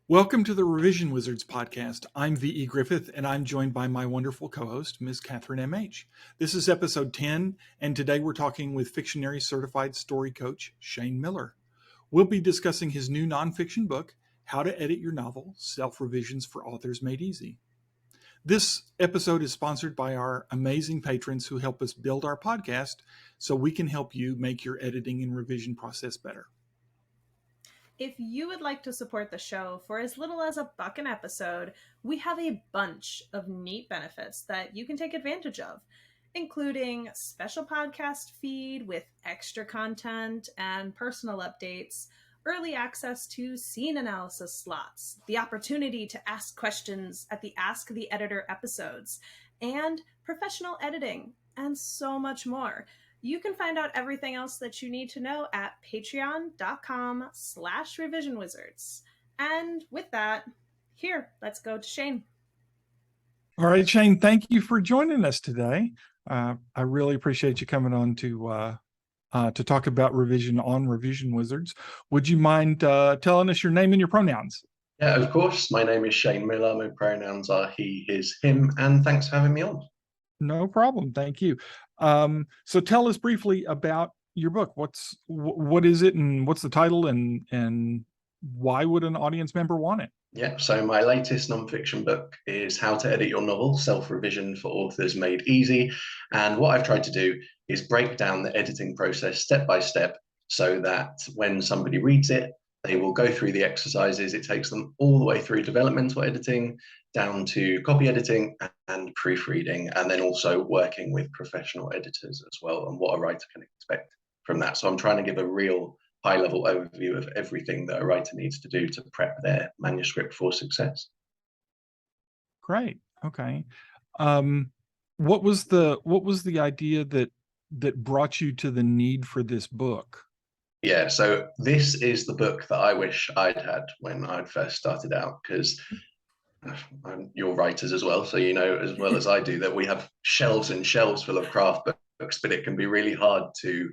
Welcome to the Revision Wizards podcast. I'm V.E. Griffith, and I'm joined by my wonderful co-host, Ms. Catherine M.H. This is episode 10, and today we're talking with Fictionary Certified Story Coach, Shane Millar. We'll be discussing his new nonfiction book, How to Edit Your Novel, Self-Revisions for Authors Made Easy. This episode is sponsored by our amazing patrons who help us build our podcast so we can help you make your editing and revision process better. If you would like to support the show for as little as $1 an episode, we have a bunch of neat benefits that you can take advantage of, including special podcast feed with extra content and personal updates, early access to scene analysis slots, the opportunity to ask questions at the Ask the Editor episodes, and professional editing, and so much more. You can find out everything else that you need to know at patreon.com/revisionwizards. And with that, here, let's go to Shane. All right, Shane, thank you for joining us today. I really appreciate you coming on to talk about revision on Revision Wizards. Would you mind telling us your name and your pronouns? Yeah, of course. My name is Shane Millar. My pronouns are he, his, him, and thanks for having me on. No problem. Thank you. So tell us briefly about your book. What is it, and what's the title, and why would an audience member want it? Yeah, so my latest nonfiction book is How to Edit Your Novel, Self-Revision for Authors Made Easy. And what I've tried to do is break down the editing process step by step so that when somebody reads it, they will go through the exercises. It takes them all the way through developmental editing, down to copy editing and proofreading, and then also working with professional editors as well, and what a writer can expect from that. So I'm trying to give a real high-level overview of everything that a writer needs to do to prep their manuscript for success. Great. Okay. What was the idea that brought you to the need for this book? Yeah, so this is the book that I wish I'd had when I'd first started out, because you're writers as well, so you know as well as I do that we have shelves and shelves full of craft books, but it can be really hard to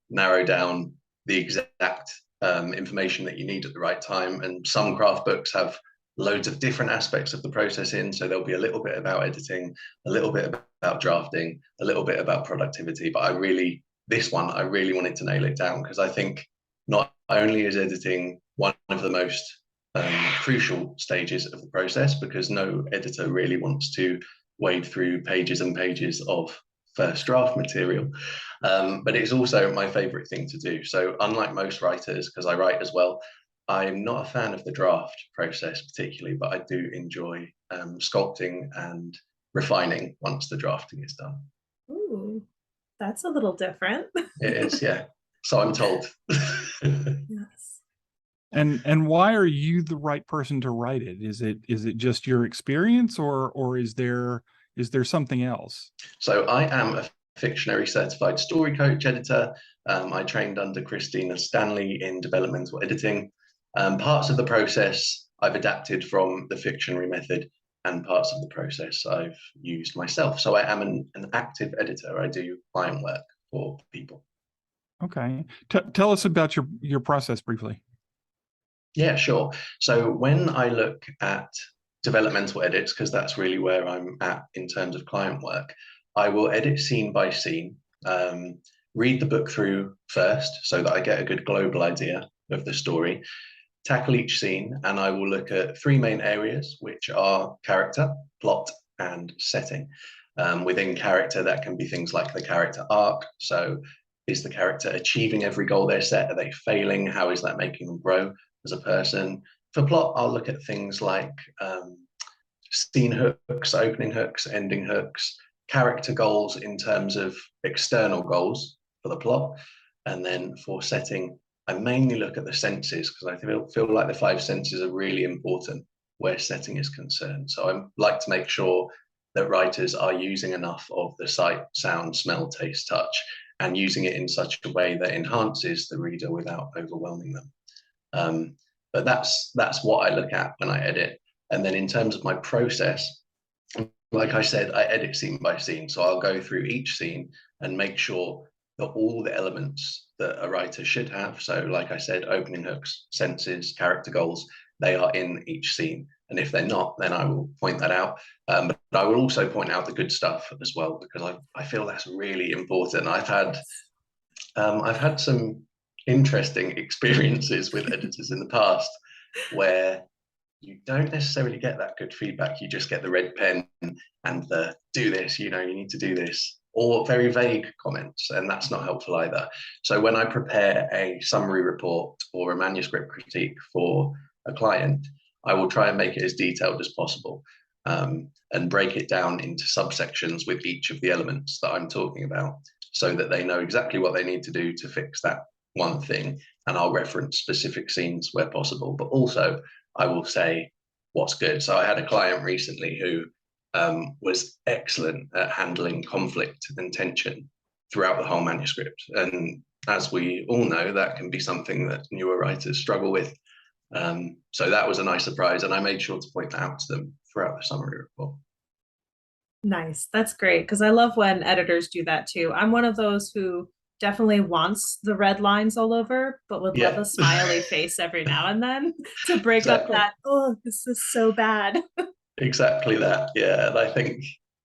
narrow down the exact information that you need at the right time. And some craft books have loads of different aspects of the process in, so there'll be a little bit about editing, a little bit about drafting, a little bit about productivity, but I really wanted to nail it down, because I think not only is editing one of the most crucial stages of the process, because no editor really wants to wade through pages and pages of first draft material, but it's also my favorite thing to do. So unlike most writers, because I write as well, I'm not a fan of the draft process particularly, but I do enjoy sculpting and refining once the drafting is done. Ooh, that's a little different. It is, yeah. So I'm told. Yes. And why are you the right person to write it? Is it just your experience, or is there something else? So I am a Fictionary Certified Story Coach editor. I trained under Christina Stanley in developmental editing. Parts of the process I've adapted from the Fictionary method, and parts of the process I've used myself. So I am an active editor. I do client work for people. Okay. Tell us about your process briefly. Yeah, sure. So when I look at developmental edits, because that's really where I'm at in terms of client work, I will edit scene by scene, read the book through first so that I get a good global idea of the story, tackle each scene, and I will look at three main areas, which are character, plot, and setting. Within character, that can be things like the character arc. So is the character achieving every goal they're set? Are they failing? How is that making them grow as a person? For plot, I'll look at things like scene hooks, opening hooks, ending hooks, character goals in terms of external goals for the plot. And then for setting, I mainly look at the senses, because I feel like the 5 senses are really important where setting is concerned. So I like to make sure that writers are using enough of the sight, sound, smell, taste, touch, and using it in such a way that enhances the reader without overwhelming them. But that's what I look at when I edit. And then in terms of my process, like I said, I edit scene by scene. So I'll go through each scene and make sure that all the elements that a writer should have, so like I said, opening hooks, senses, character goals, they are in each scene. And if they're not, then I will point that out. But I will also point out the good stuff as well, because I feel that's really important. I've had some interesting experiences with editors in the past where you don't necessarily get that good feedback. You just get the red pen and the do this, you need to do this, or very vague comments, and that's not helpful either. So when I prepare a summary report or a manuscript critique for a client, I will try and make it as detailed as possible, and break it down into subsections with each of the elements that I'm talking about, so that they know exactly what they need to do to fix that one thing. And I'll reference specific scenes where possible, but also I will say what's good. So I had a client recently who was excellent at handling conflict and tension throughout the whole manuscript. And as we all know, that can be something that newer writers struggle with. So that was a nice surprise, and I made sure to point that out to them throughout the summary report. Nice. That's great, because I love when editors do that too. I'm one of those who definitely wants the red lines all over, but would love a smiley face every now and then to break up that, oh, this is so bad. Exactly that. Yeah. And I think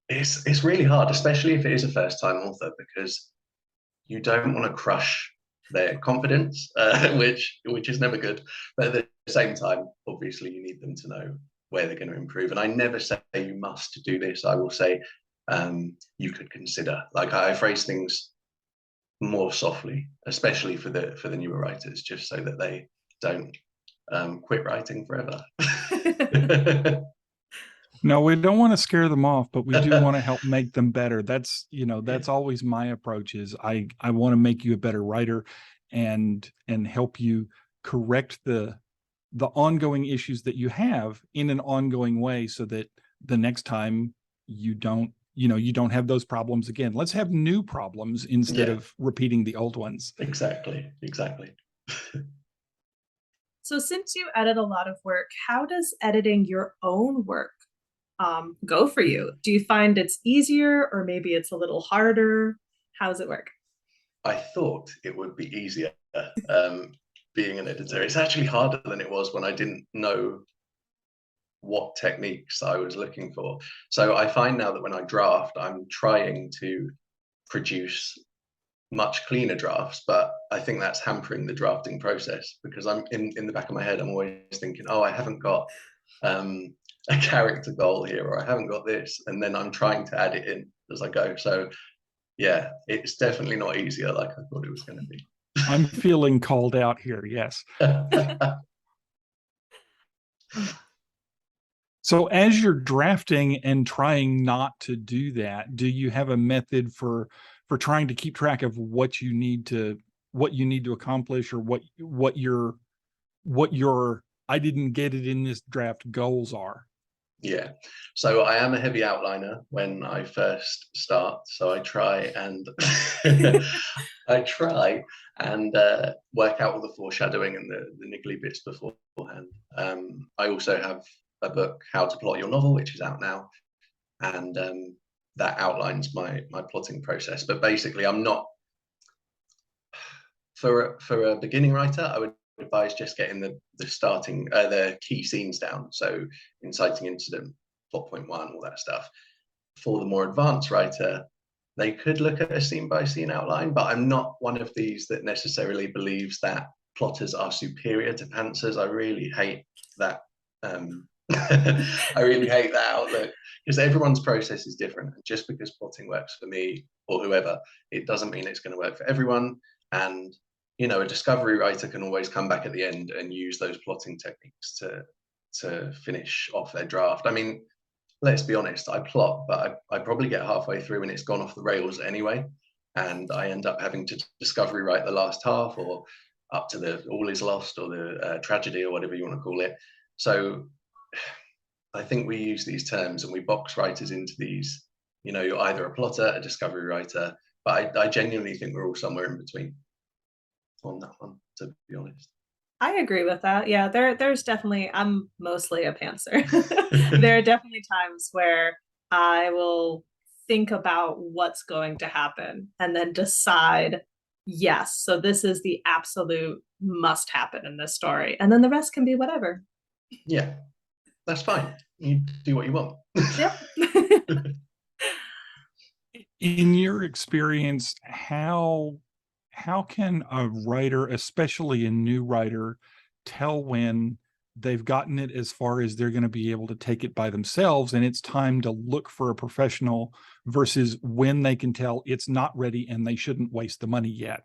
it's really hard, especially if it is a first-time author, because you don't want to crush their confidence, which is never good. But at the same time, obviously, you need them to know where they're going to improve. And I never say you must do this. I will say you could consider. Like, I phrase things more softly, especially for the newer writers, just so that they don't quit writing forever. No, we don't want to scare them off, but we do want to help make them better. That's always my approach. Is I want to make you a better writer and help you correct the ongoing issues that you have in an ongoing way, so that the next time you don't have those problems again. Let's have new problems instead of repeating the old ones. Exactly. So since you edit a lot of work, how does editing your own work go for you? Do you find it's easier, or maybe it's a little harder? How does it work? I thought it would be easier being an editor. It's actually harder than it was when I didn't know what techniques I was looking for. So I find now that when I draft, I'm trying to produce much cleaner drafts, but I think that's hampering the drafting process, because I'm in the back of my head, I'm always thinking, oh, I haven't got a character goal here, or I haven't got this, and then I'm trying to add it in as I go. So yeah, it's definitely not easier like I thought it was going to be. I'm feeling called out here. Yes. So as you're drafting and trying not to do that, do you have a method for trying to keep track of what you need to accomplish, or what your I didn't get it in this draft goals are? Yeah, so I am a heavy outliner when I first start, so I try and work out all the foreshadowing and the niggly bits beforehand. I also have a book, How to Plot Your Novel, which is out now, and that outlines my plotting process. But basically, I'm not, for a beginning writer, I would advise just getting the key scenes down. So inciting incident, plot point one, all that stuff. For the more advanced writer, they could look at a scene by scene outline, but I'm not one of these that necessarily believes that plotters are superior to pantsers. I really hate that. I really hate that outlook, because everyone's process is different. And just because plotting works for me or whoever, it doesn't mean it's going to work for everyone. And a discovery writer can always come back at the end and use those plotting techniques to finish off their draft. I mean, let's be honest, I plot, but I probably get halfway through and it's gone off the rails anyway, and I end up having to discovery write the last half, or up to the all is lost, or the tragedy, or whatever you want to call it. So I think we use these terms and we box writers into these, you're either a plotter, a discovery writer, but I genuinely think we're all somewhere in between on that one, to be honest. I agree with that. Yeah, there's definitely, I'm mostly a pantser. There are definitely times where I will think about what's going to happen and then decide, yes, so this is the absolute must happen in this story. And then the rest can be whatever. Yeah, that's fine. You do what you want. Yep. In your experience, how can a writer, especially a new writer, tell when they've gotten it as far as they're going to be able to take it by themselves and it's time to look for a professional versus when they can tell it's not ready and they shouldn't waste the money yet?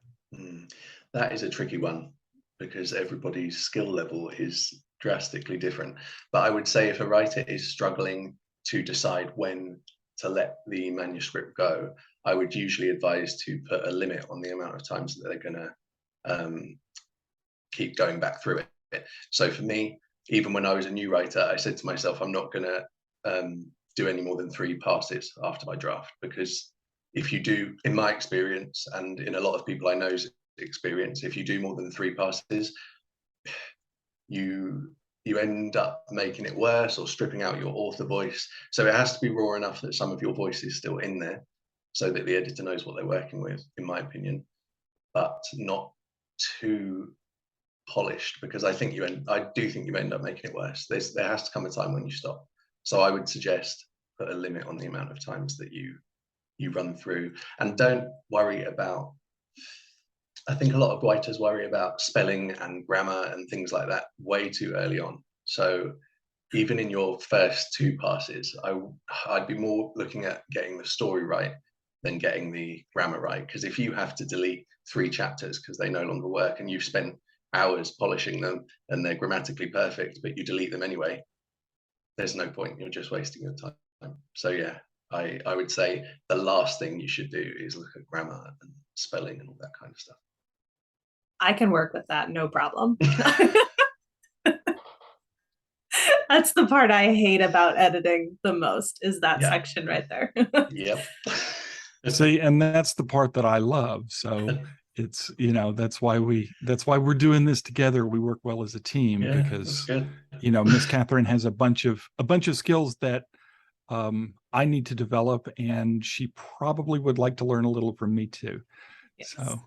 That is a tricky one because everybody's skill level is drastically different. But I would say if a writer is struggling to decide when to let the manuscript go, I would usually advise to put a limit on the amount of times that they're going to keep going back through it. So for me, even when I was a new writer, I said to myself, I'm not going to do any more than 3 passes after my draft, because if you do, in my experience, and in a lot of people I know's experience, if you do more than 3 passes, you end up making it worse or stripping out your author voice. So it has to be raw enough that some of your voice is still in there so that the editor knows what they're working with, in my opinion, but not too polished, because I do think you end up making it worse. There has to come a time when you stop. So I would suggest put a limit on the amount of times that you run through, and don't worry about, I think a lot of writers worry about spelling and grammar and things like that way too early on. So even in your first 2 passes, I'd be more looking at getting the story right than getting the grammar right. Because if you have to delete 3 chapters because they no longer work and you've spent hours polishing them and they're grammatically perfect, but you delete them anyway, there's no point. You're just wasting your time. So yeah, I would say the last thing you should do is look at grammar and spelling and all that kind of stuff. I can work with that, no problem. That's the part I hate about editing the most, is that Yeah. section right there. Yep. See, and that's the part that I love. So it's, that's why we're doing this together. We work well as a team Yeah, that's because, good. Miss Catherine has a bunch of skills that I need to develop, and she probably would like to learn a little from me too. Yes. So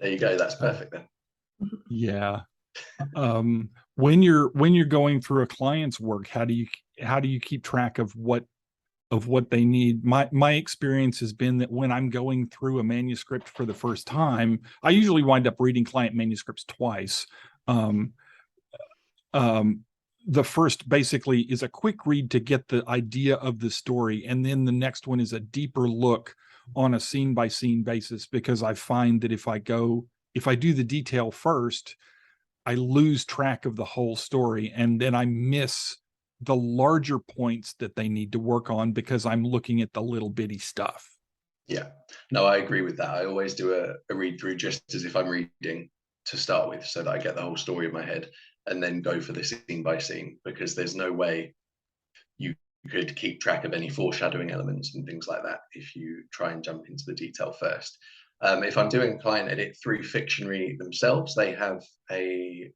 There you go. That's perfect then. yeah. When you're going through a client's work, how do you keep track of what they need? My experience has been that when I'm going through a manuscript for the first time, I usually wind up reading client manuscripts twice. Um, the first basically is a quick read to get the idea of the story, and then the next one is a deeper look on a scene by scene basis, because I find that if I do the detail first, I lose track of the whole story, and then I miss the larger points that they need to work on because I'm looking at the little bitty stuff. Yeah, no, I agree with that. I always do a read through just as if I'm reading to start with, so that I get the whole story in my head, and then go for the scene by scene, because there's no way you could keep track of any foreshadowing elements and things like that if you try and jump into the detail first. If I'm doing client edit through Fictionary themselves, they have a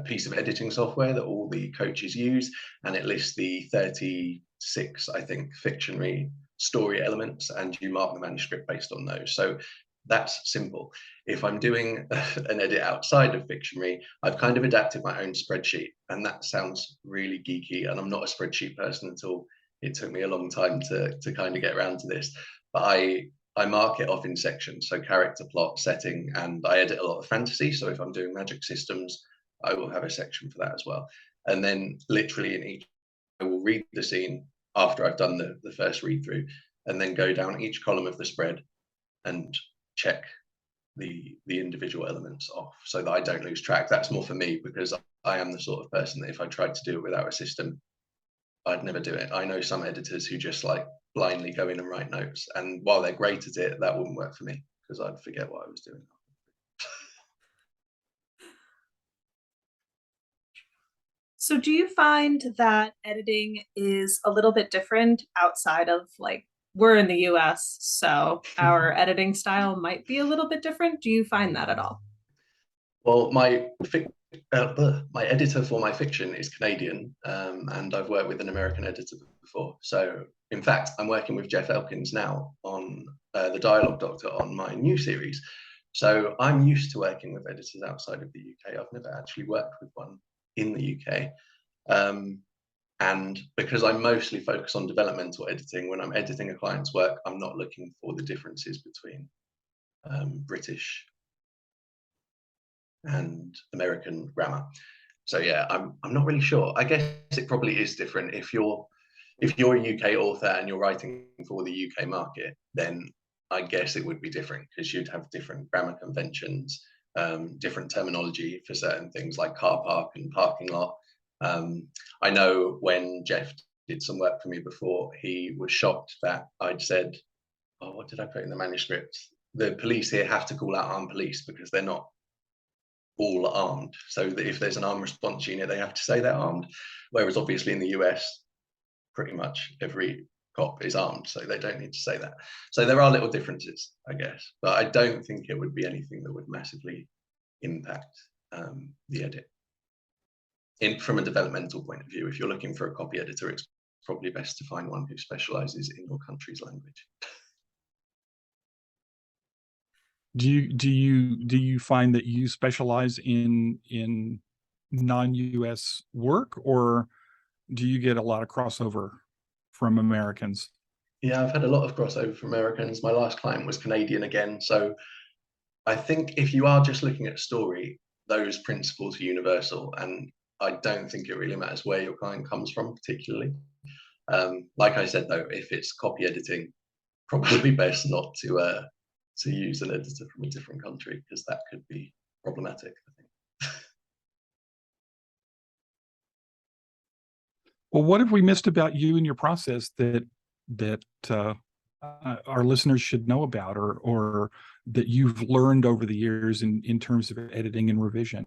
piece of editing software that all the coaches use, and it lists the 36, I think, Fictionary story elements, and you mark the manuscript based on those. So that's simple. If I'm doing an edit outside of Fictionary, I've kind of adapted my own spreadsheet, and that sounds really geeky, and I'm not a spreadsheet person at all. It took me a long time to kind of get around to this, but I mark it off in sections, so character, plot, setting, and I edit a lot of fantasy. So if I'm doing magic systems, I will have a section for that as well. And then literally in each, I will read the scene after I've done the first read through, and then go down each column of the spread and check the individual elements off so that I don't lose track. That's more for me, because I am the sort of person that if I tried to do it without a system, I'd never do it. I know some editors who just like blindly go in and write notes, and while they're great at it, that wouldn't work for me because I'd forget what I was doing. So do you find that editing is a little bit different outside of, like, we're in the US, so our editing style might be a little bit different? Do you find that at all? Well, my editor for my fiction is Canadian, and I've worked with an American editor before. So, in fact, I'm working with Jeff Elkins now on the Dialogue Doctor on my new series. So I'm used to working with editors outside of the UK. I've never actually worked with one in the UK. And because I mostly focus on developmental editing, when I'm editing a client's work, I'm not looking for the differences between British and American grammar. So yeah, I'm not really sure. I guess it probably is different. If you're a UK author and you're writing for the UK market, then I guess it would be different, because you'd have different grammar conventions, different terminology for certain things like car park and parking lot. I know when Jeff did some work for me before, he was shocked that I'd said, oh, what did I put in the manuscript? The police here have to call out armed police because they're not all armed. So that if there's an armed response unit, they have to say they're armed. Whereas obviously in the US, pretty much every cop is armed, so they don't need to say that. So there are little differences, I guess, but I don't think it would be anything that would massively impact the edit. From a developmental point of view, if you're looking for a copy editor, it's probably best to find one who specializes in your country's language. Do you find that you specialize in non-US work, or do you get a lot of crossover from Americans? Yeah, I've had a lot of crossover from Americans. My last client was Canadian again, so I think if you are just looking at story, those principles are universal, and I don't think it really matters where your client comes from particularly. Like I said though, if it's copy editing, probably best not to use an editor from a different country, because that could be problematic, I think. Well, what have we missed about you and your process that our listeners should know about, or that you've learned over the years in terms of editing and revision?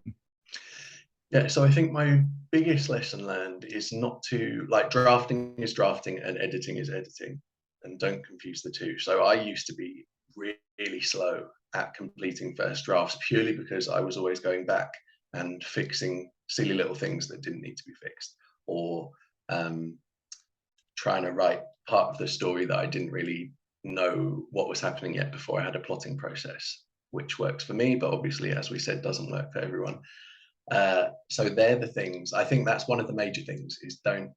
Yeah, so I think my biggest lesson learned is not to, like, drafting is drafting and editing is editing, and don't confuse the two. So I used to be really slow at completing first drafts, purely because I was always going back and fixing silly little things that didn't need to be fixed, or trying to write part of the story that I didn't really know what was happening yet before I had a plotting process, which works for me, but obviously, as we said, doesn't work for everyone. So they're the things. I think that's one of the major things, is don't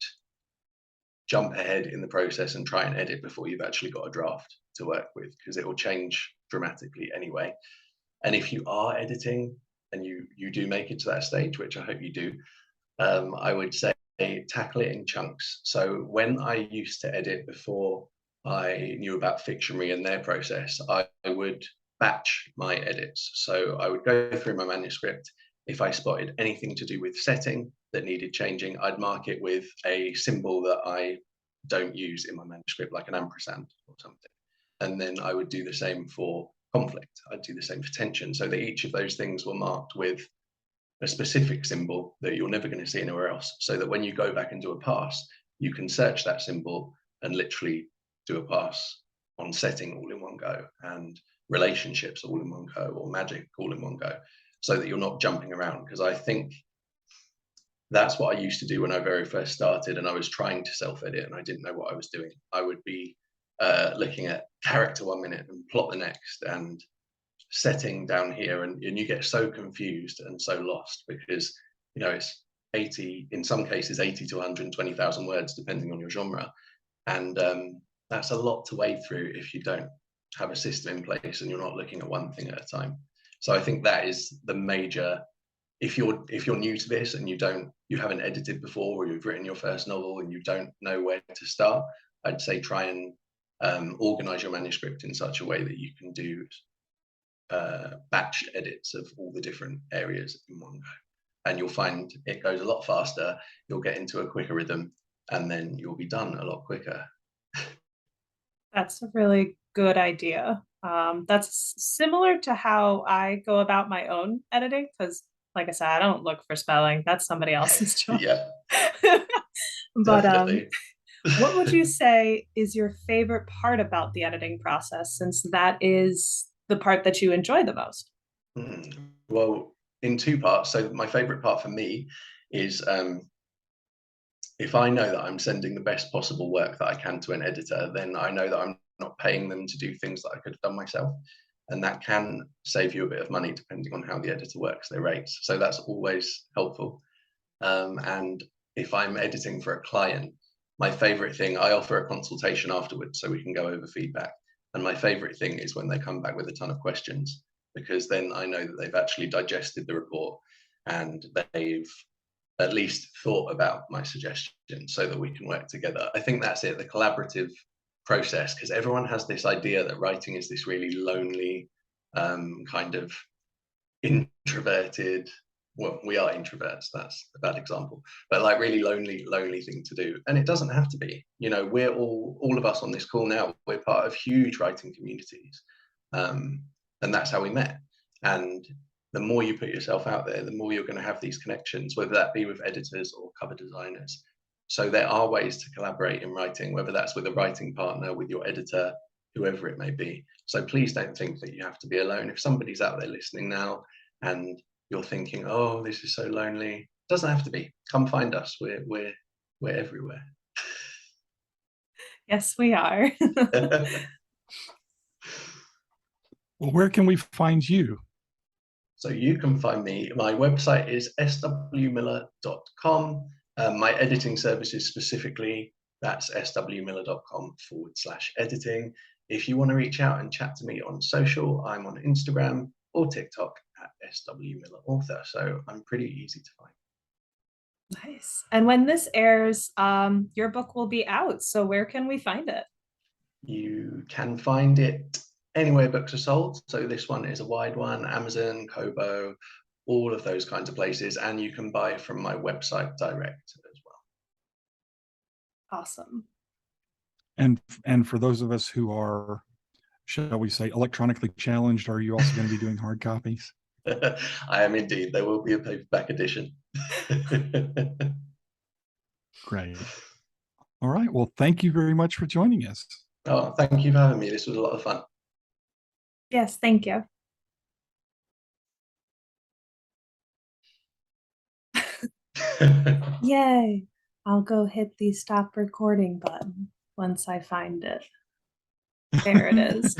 jump ahead in the process and try and edit before you've actually got a draft to work with, because it will change dramatically anyway. And if you are editing and you do make it to that stage, which I hope you do, I would say tackle it in chunks. So when I used to edit before I knew about Fictionary and their process, I would batch my edits. So I would go through my manuscript. If I spotted anything to do with setting that needed changing, I'd mark it with a symbol that I don't use in my manuscript, like an ampersand or something. And then I would do the same for conflict. I'd do the same for tension, so that each of those things were marked with a specific symbol that you're never going to see anywhere else, so that when you go back and do a pass, you can search that symbol and literally do a pass on setting all in one go, and relationships all in one go, or magic all in one go, so that you're not jumping around. Because I think that's what I used to do when I very first started, and I was trying to self-edit and I didn't know what I was doing. I would be looking at character 1 minute and plot the next, and setting down here, and you get so confused and so lost, because it's 80, in some cases 80 to 120,000 words depending on your genre, and that's a lot to wade through if you don't have a system in place and you're not looking at one thing at a time. So I think that is the major, if you're new to this and you haven't edited before, or you've written your first novel and you don't know where to start, I'd say try and organize your manuscript in such a way that you can do batch edits of all the different areas in one go, and you'll find it goes a lot faster. You'll get into a quicker rhythm, and then you'll be done a lot quicker. That's a really good idea. That's similar to how I go about my own editing, because, like I said, I don't look for spelling. That's somebody else's job. Yeah, But definitely. what would you say is your favorite part about the editing process, since that is the part that you enjoy the most? Well, in two parts. So my favorite part for me is if I know that I'm sending the best possible work that I can to an editor, then I know that I'm not paying them to do things that I could have done myself. And that can save you a bit of money depending on how the editor works their rates. So that's always helpful. And if I'm editing for a client, my favorite thing, I offer a consultation afterwards so we can go over feedback. And my favorite thing is when they come back with a ton of questions, because then I know that they've actually digested the report and they've at least thought about my suggestions so that we can work together. I think that's it, the collaborative process, because everyone has this idea that writing is this really lonely, kind of introverted, well, we are introverts, that's a bad example, but like really lonely thing to do. And it doesn't have to be. You know, we're all of us on this call now, we're part of huge writing communities, and that's how we met. And the more you put yourself out there, the more you're going to have these connections, whether that be with editors or cover designers. So there are ways to collaborate in writing, whether that's with a writing partner, with your editor, whoever it may be. So please don't think that you have to be alone. If somebody's out there listening now and you're thinking, oh, this is so lonely, it doesn't have to be. Come find us. We're everywhere. Yes, we are. Well, where can we find you? So you can find me. My website is swmiller.com. My editing services specifically, that's swmiller.com/editing. If you want to reach out and chat to me on social, I'm on Instagram or TikTok at swmillerauthor. So I'm pretty easy to find. Nice. And when this airs, your book will be out. So where can we find it? You can find it anywhere books are sold. So this one is a wide one, Amazon, Kobo, all of those kinds of places. And you can buy from my website direct as well. Awesome. And for those of us who are, shall we say, electronically challenged, are you also going to be doing hard copies? I am indeed. There will be a paperback edition. Great. All right. Well, thank you very much for joining us. Oh, thank you for having me. This was a lot of fun. Yes, thank you. Yay. I'll go hit the stop recording button once I find it. There it is.